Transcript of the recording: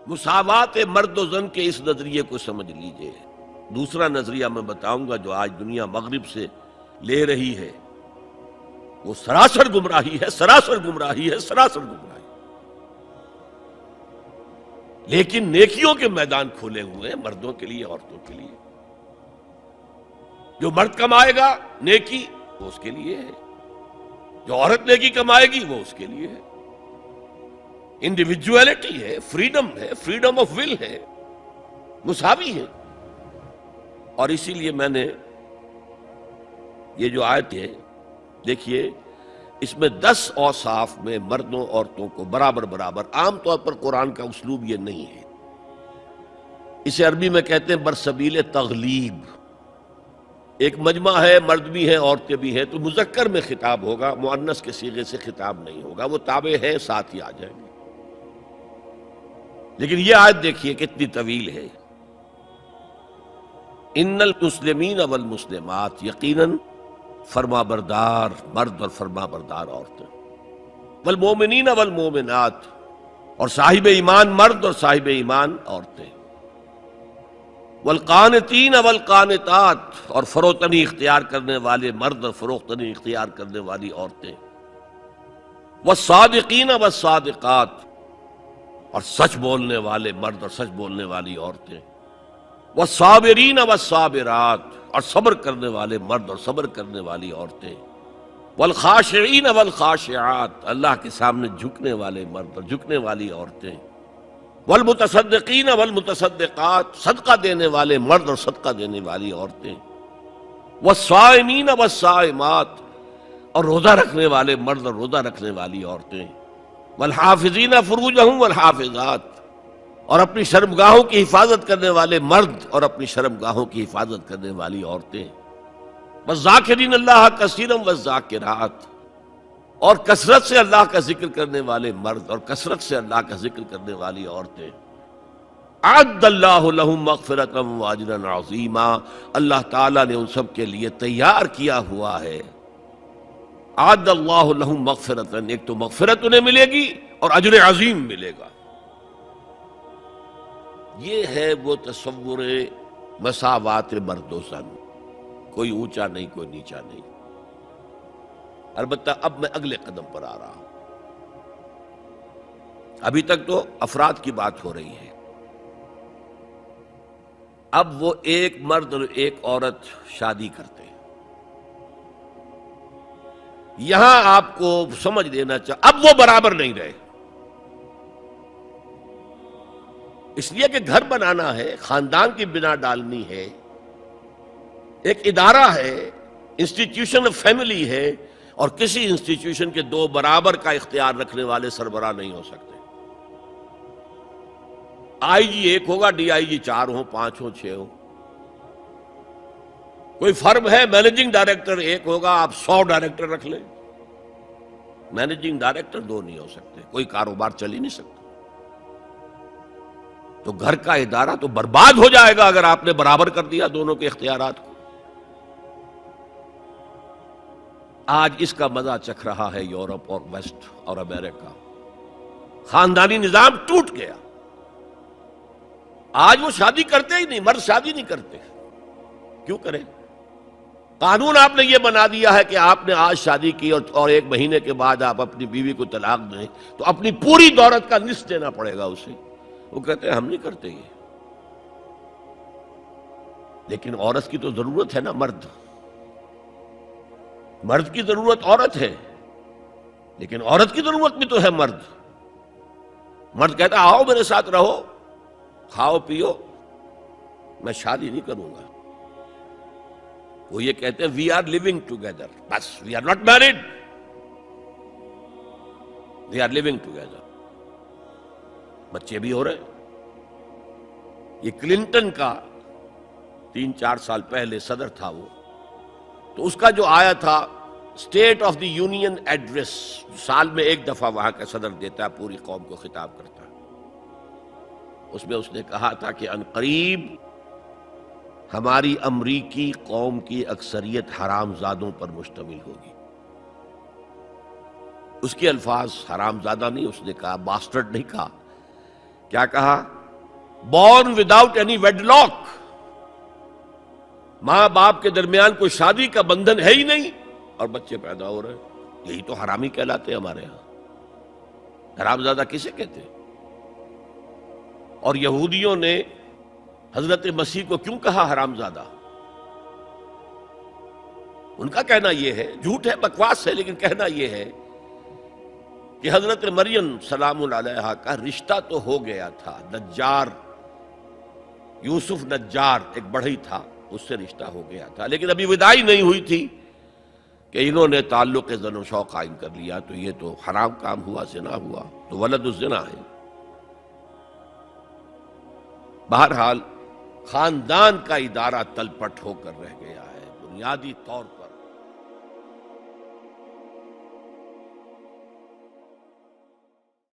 مساوات مرد و زن کے اس نظریے کو سمجھ لیجئے۔ دوسرا نظریہ میں بتاؤں گا جو آج دنیا مغرب سے لے رہی ہے، وہ سراسر گمراہی ہے، سراسر گمراہی ہے، سراسر گمراہی۔ لیکن نیکیوں کے میدان کھولے ہوئے ہیں مردوں کے لیے، عورتوں کے لیے۔ جو مرد کمائے گا نیکی وہ اس کے لیے ہے، جو عورت نیکی کمائے گی وہ اس کے لیے ہے۔ انڈیویجویلٹی ہے، فریڈم ہے، فریڈم آف ول ہے، مساوی ہے۔ اور اسی لیے میں نے یہ جو آیت ہے دیکھیے، اس میں 10 اوصاف میں مردوں عورتوں کو برابر برابر۔ عام طور پر قرآن کا اسلوب یہ نہیں ہے، اسے عربی میں کہتے ہیں برسبیل تغلیب۔ ایک مجمع ہے، مرد بھی ہیں عورتیں بھی ہیں، تو مذکر میں خطاب ہوگا، مؤنث کے صیغے سے خطاب نہیں ہوگا، وہ تابع ہے ساتھ ہی آ جائیں گے۔ لیکن یہ آیت دیکھیے کتنی طویل ہے۔ ان المسلمین والمسلمات، یقیناً فرما بردار مرد اور فرما بردار عورتیں، والمومنین والمومنات، اور صاحب ایمان مرد اور صاحب ایمان عورتیں، والقانتین والقانتات، اور فروتنی اختیار کرنے والے مرد اور فروختنی اختیار کرنے والی عورتیں، والصادقین والصادقات، اور سچ بولنے والے مرد اور سچ بولنے والی عورتیں، والصابرین والصابرات، اور صبر کرنے والے مرد اور صبر کرنے والی عورتیں، والخاشعین والخاشعات، اللہ کے سامنے جھکنے والے مرد اور جھکنے والی عورتیں، والمتصدقین والمتصدقات، صدقہ دینے والے مرد اور صدقہ دینے والی عورتیں، والصائمین والصائمات، اور روزہ رکھنے والے مرد اور روزہ رکھنے والی عورتیں، والحافظین فروجہم والحافظات، اور اپنی شرمگاہوں کی حفاظت کرنے والے مرد اور اپنی شرمگاہوں کی حفاظت کرنے والی عورتیں، والذاکرین اللہ کثیرا والذاکرات، اور کثرت سے اللہ کا ذکر کرنے والے مرد اور کثرت سے اللہ کا ذکر کرنے والی عورتیں۔ اعد اللہ لہم مغفرۃ واجرا عظیما، اللہ تعالیٰ نے ان سب کے لیے تیار کیا ہوا ہے۔ اعد اللہ لہم مغفرۃ، ایک تو مغفرت انہیں ملے گی اور اجر عظیم ملے گا۔ یہ ہے وہ تصور مساوات مرد و زن، کوئی اونچا نہیں کوئی نیچا نہیں۔ البتہ اب میں اگلے قدم پر آ رہا ہوں۔ ابھی تک تو افراد کی بات ہو رہی ہے، اب وہ ایک مرد اور ایک عورت شادی کرتے ہیں۔ یہاں آپ کو سمجھ لینا چاہیے اب وہ برابر نہیں رہے، اس لیے کہ گھر بنانا ہے، خاندان کی بنا ڈالنی ہے، ایک ادارہ ہے، انسٹیٹیوشن آف فیملی ہے، اور کسی انسٹیٹیوشن کے دو برابر کا اختیار رکھنے والے سربراہ نہیں ہو سکتے۔ آئی جی ایک ہوگا، ڈی آئی جی 4 ہوں، 5 ہوں، 6 ہوں۔ کوئی فرم ہے، مینیجنگ ڈائریکٹر ایک ہوگا، آپ 100 ڈائریکٹر رکھ لیں، مینیجنگ ڈائریکٹر 2 نہیں ہو سکتے، کوئی کاروبار چل ہی نہیں سکتا۔ تو گھر کا ادارہ تو برباد ہو جائے گا اگر آپ نے برابر کر دیا دونوں کے اختیارات کو۔ آج اس کا مزہ چکھ رہا ہے یورپ اور ویسٹ اور امریکہ۔ خاندانی نظام ٹوٹ گیا، آج وہ شادی کرتے ہی نہیں، مرد شادی نہیں کرتے۔ کیوں کریں؟ قانون آپ نے یہ بنا دیا ہے کہ آپ نے آج شادی کی اور 1 مہینے کے بعد آپ اپنی بیوی کو طلاق دیں تو اپنی پوری دولت کا نصف دینا پڑے گا اسے۔ وہ کہتے ہیں ہم نہیں کرتے یہ۔ لیکن عورت کی تو ضرورت ہے نا، مرد کی ضرورت عورت ہے، لیکن عورت کی ضرورت بھی تو ہے مرد۔ مرد کہتا ہے آؤ میرے ساتھ رہو، کھاؤ پیو، میں شادی نہیں کروں گا۔ وہ یہ کہتے ہیں وی آر لیونگ ٹوگیدر، بس we are not married, we are living together. بچے بھی ہو رہے ہیں۔ یہ کلنٹن کا 3-4 سال پہلے صدر تھا وہ، تو اس کا جو آیا تھا state of the union address, سال میں 1 دفعہ وہاں کا صدر دیتا ہے، پوری قوم کو خطاب کرتا ہے، اس میں اس نے کہا تھا کہ عنقریب ہماری امریکی قوم کی اکثریت حرام زادوں پر مشتمل ہوگی۔ اس کے الفاظ حرام زادہ نہیں، اس نے کہا باسٹرڈ نہیں کہا، کیا کہا؟ Born without any wedlock, ماں باپ کے درمیان کوئی شادی کا بندھن ہے ہی نہیں اور بچے پیدا ہو رہے ہیں، یہی تو حرامی کہلاتے ہیں ہمارے ہاں۔ حرامزادہ کسے کہتے ہیں؟ اور یہودیوں نے حضرت مسیح کو کیوں کہا حرامزادہ؟ ان کا کہنا یہ ہے، جھوٹ ہے، بکواس ہے، لیکن کہنا یہ ہے کہ حضرت مریم سلام علیہا کا رشتہ تو ہو گیا تھا، نجار یوسف نجار ایک بڑھئی تھا، اس سے رشتہ ہو گیا تھا، لیکن ابھی وداعی نہیں ہوئی تھی کہ انہوں نے تعلق زن و شوق قائم کر لیا، تو یہ تو حرام کام ہوا، زنا ہوا، تو ولد الزنا ہے۔ بہرحال خاندان کا ادارہ تل پٹ ہو کر رہ گیا ہے، بنیادی طور پر